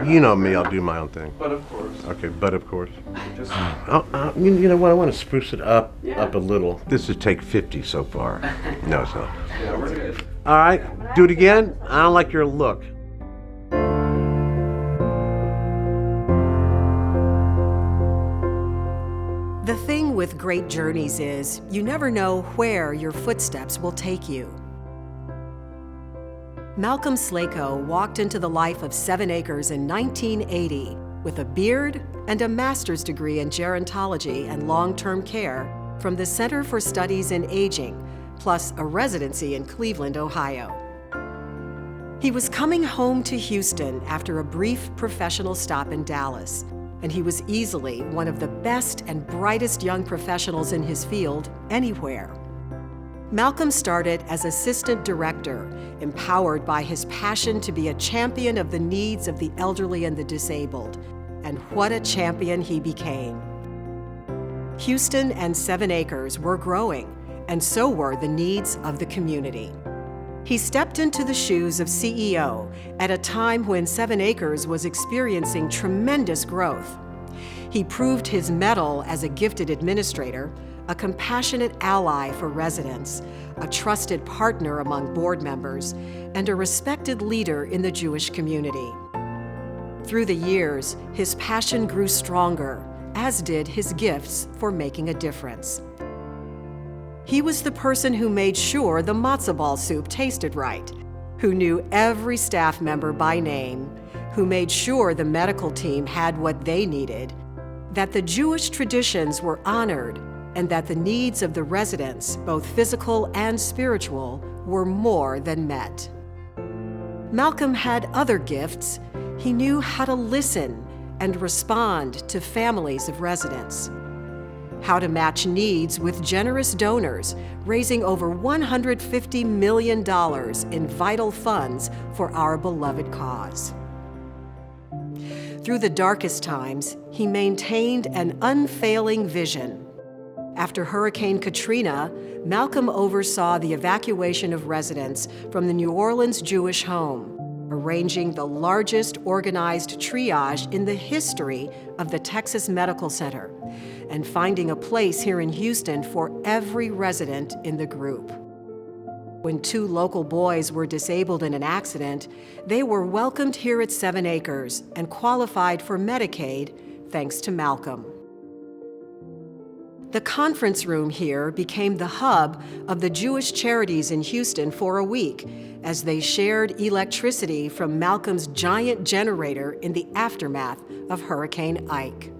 You know me, I'll do my own thing. But of course. Okay, but of course. Just, You know what, I want to spruce it up a little. This is take 50 so far. No, it's not. yeah, we're good. All right, do it again. I don't like your look. The thing with great journeys is you never know where your footsteps will take you. Malcolm Slatko walked into the life of 7 Acres in 1980 with a beard and a master's degree in gerontology and long-term care from the Center for Studies in Aging, plus a residency in Cleveland, Ohio. He was coming home to Houston after a brief professional stop in Dallas, and he was easily one of the best and brightest young professionals in his field anywhere. Malcolm started as assistant director, empowered by his passion to be a champion of the needs of the elderly and the disabled. And what a champion he became. Houston and 7 Acres were growing, and so were the needs of the community. He stepped into the shoes of CEO at a time when 7 Acres was experiencing tremendous growth. He proved his mettle as a gifted administrator, a compassionate ally for residents, a trusted partner among board members, and a respected leader in the Jewish community. Through the years, his passion grew stronger, as did his gifts for making a difference. He was the person who made sure the matzo ball soup tasted right, who knew every staff member by name, who made sure the medical team had what they needed, that the Jewish traditions were honored, and that the needs of the residents, both physical and spiritual, were more than met. Malcolm had other gifts. He knew how to listen and respond to families of residents, how to match needs with generous donors, raising over $150 million in vital funds for our beloved cause. Through the darkest times, he maintained an unfailing vision. After Hurricane Katrina, Malcolm oversaw the evacuation of residents from the New Orleans Jewish home, arranging the largest organized triage in the history of the Texas Medical Center, and finding a place here in Houston for every resident in the group. When 2 local boys were disabled in an accident, they were welcomed here at 7 Acres and qualified for Medicaid thanks to Malcolm. The conference room here became the hub of the Jewish charities in Houston for a week as they shared electricity from Malcolm's giant generator in the aftermath of Hurricane Ike.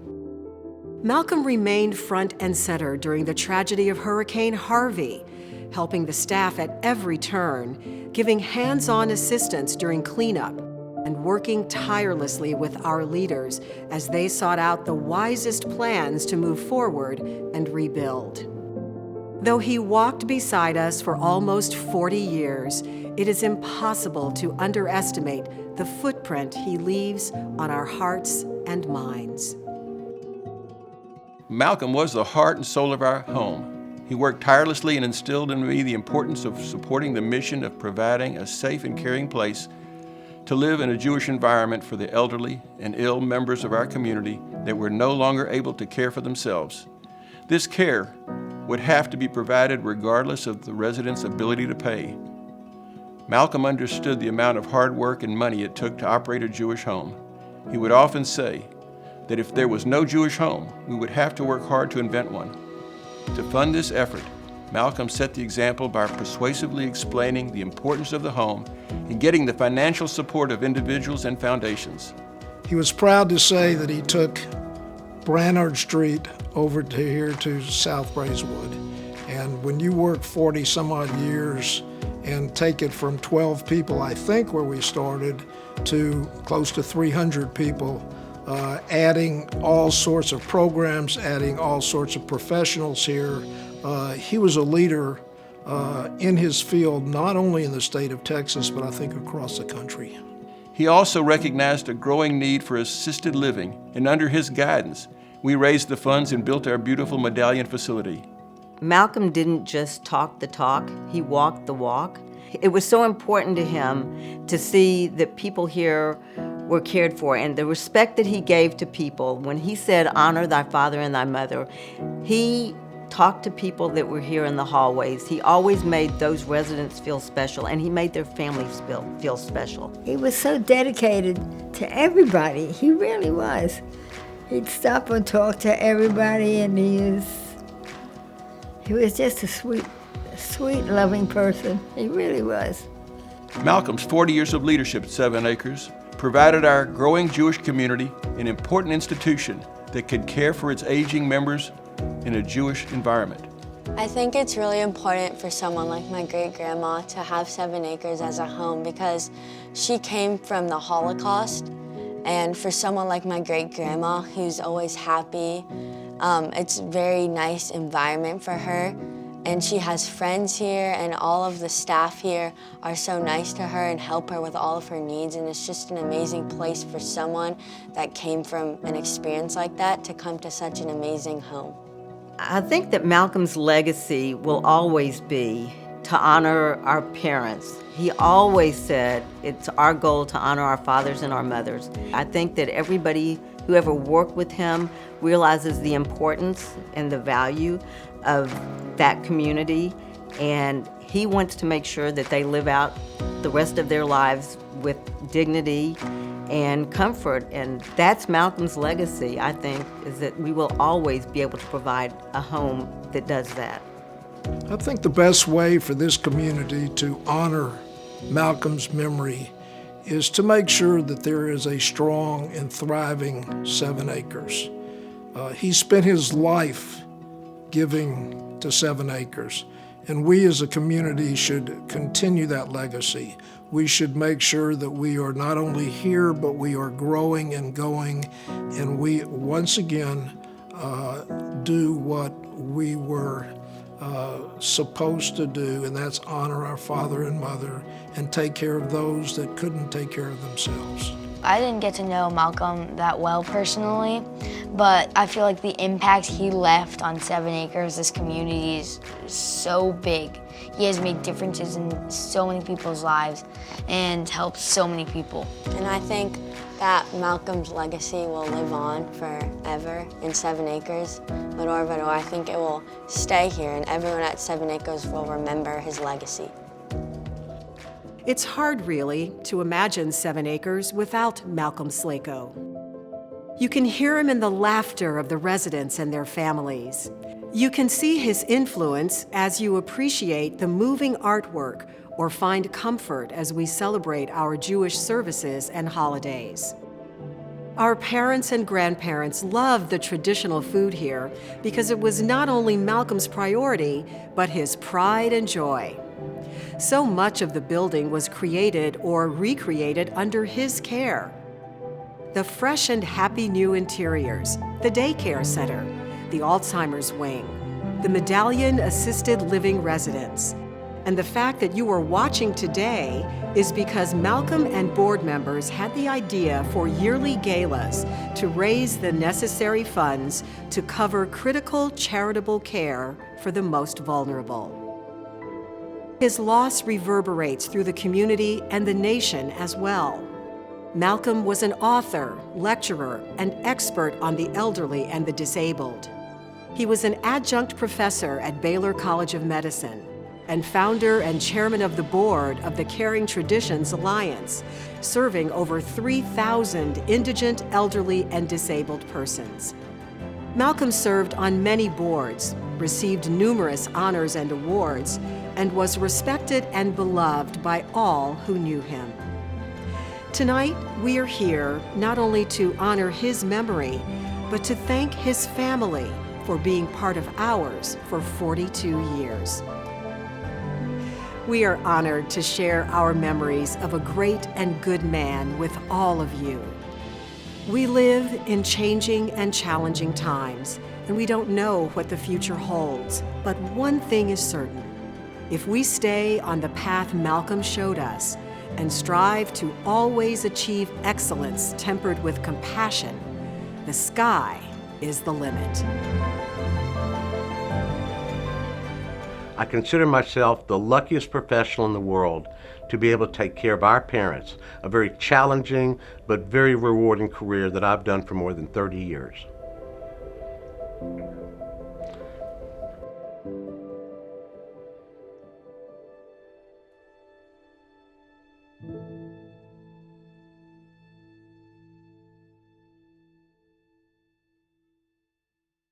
Malcolm remained front and center during the tragedy of Hurricane Harvey, helping the staff at every turn, giving hands-on assistance during cleanup, and working tirelessly with our leaders as they sought out the wisest plans to move forward and rebuild. Though he walked beside us for almost 40 years, it is impossible to underestimate the footprint he leaves on our hearts and minds. Malcolm was the heart and soul of our home. He worked tirelessly and instilled in me the importance of supporting the mission of providing a safe and caring place to live in a Jewish environment for the elderly and ill members of our community that were no longer able to care for themselves. This care would have to be provided regardless of the residents' ability to pay. Malcolm understood the amount of hard work and money it took to operate a Jewish home. He would often say that if there was no Jewish home, we would have to work hard to invent one. To fund this effort, Malcolm set the example by persuasively explaining the importance of the home and getting the financial support of individuals and foundations. He was proud to say that he took Brannard Street over to here to South Braeswood. And when you work 40 some odd years and take it from 12 people, I think where we started, to close to 300 people, adding all sorts of programs, adding all sorts of professionals here. He was a leader in his field, not only in the state of Texas, but I think across the country. He also recognized a growing need for assisted living, and under his guidance, we raised the funds and built our beautiful Medallion facility. Malcolm didn't just talk the talk, he walked the walk. It was so important to him to see that people here were cared for, and the respect that he gave to people. When he said, "Honor thy father and thy mother," he talked to people that were here in the hallways. He always made those residents feel special, and he made their families feel special. He was so dedicated to everybody. He really was. He'd stop and talk to everybody, and he was just a sweet, loving person. He really was. Malcolm's 40 years of leadership at 7 Acres provided our growing Jewish community an important institution that could care for its aging members in a Jewish environment. I think it's really important for someone like my great-grandma to have 7 Acres as a home because she came from the Holocaust, and for someone like my great-grandma who's always happy, it's a very nice environment for her, and she has friends here, and all of the staff here are so nice to her and help her with all of her needs, and it's just an amazing place for someone that came from an experience like that to come to such an amazing home. I think that Malcolm's legacy will always be to honor our parents. He always said it's our goal to honor our fathers and our mothers. I think that everybody who ever worked with him realizes the importance and the value of that community, and he wants to make sure that they live out the rest of their lives with dignity and comfort, and that's Malcolm's legacy, I think, is that we will always be able to provide a home that does that. I think the best way for this community to honor Malcolm's memory is to make sure that there is a strong and thriving 7 Acres. He spent his life giving to 7 Acres, and we as a community should continue that legacy. We should make sure that we are not only here, but we are growing and going, and we once again do what we were supposed to do, and that's honor our father and mother and take care of those that couldn't take care of themselves. I didn't get to know Malcolm that well personally, but I feel like the impact he left on 7 Acres, this community, is so big. He has made differences in so many people's lives and helped so many people. And I think that Malcolm's legacy will live on forever in 7 Acres. Vador Vador, I think it will stay here, and everyone at 7 Acres will remember his legacy. It's hard, really, to imagine 7 Acres without Malcolm Slatko. You can hear him in the laughter of the residents and their families. You can see his influence as you appreciate the moving artwork or find comfort as we celebrate our Jewish services and holidays. Our parents and grandparents loved the traditional food here because it was not only Malcolm's priority, but his pride and joy. So much of the building was created or recreated under his care. The fresh and happy new interiors, the daycare center, the Alzheimer's wing, the medallion-assisted living residence, and the fact that you are watching today is because Malcolm and board members had the idea for yearly galas to raise the necessary funds to cover critical charitable care for the most vulnerable. His loss reverberates through the community and the nation as well. Malcolm was an author, lecturer, and expert on the elderly and the disabled. He was an adjunct professor at Baylor College of Medicine and founder and chairman of the board of the Caring Traditions Alliance, serving over 3,000 indigent, elderly, and disabled persons. Malcolm served on many boards, received numerous honors and awards, and was respected and beloved by all who knew him. Tonight, we are here not only to honor his memory, but to thank his family for being part of ours for 42 years. We are honored to share our memories of a great and good man with all of you. We live in changing and challenging times, and we don't know what the future holds. But one thing is certain: if we stay on the path Malcolm showed us and strive to always achieve excellence tempered with compassion, the sky is the limit. I consider myself the luckiest professional in the world to be able to take care of our parents, a very challenging but very rewarding career that I've done for more than 30 years.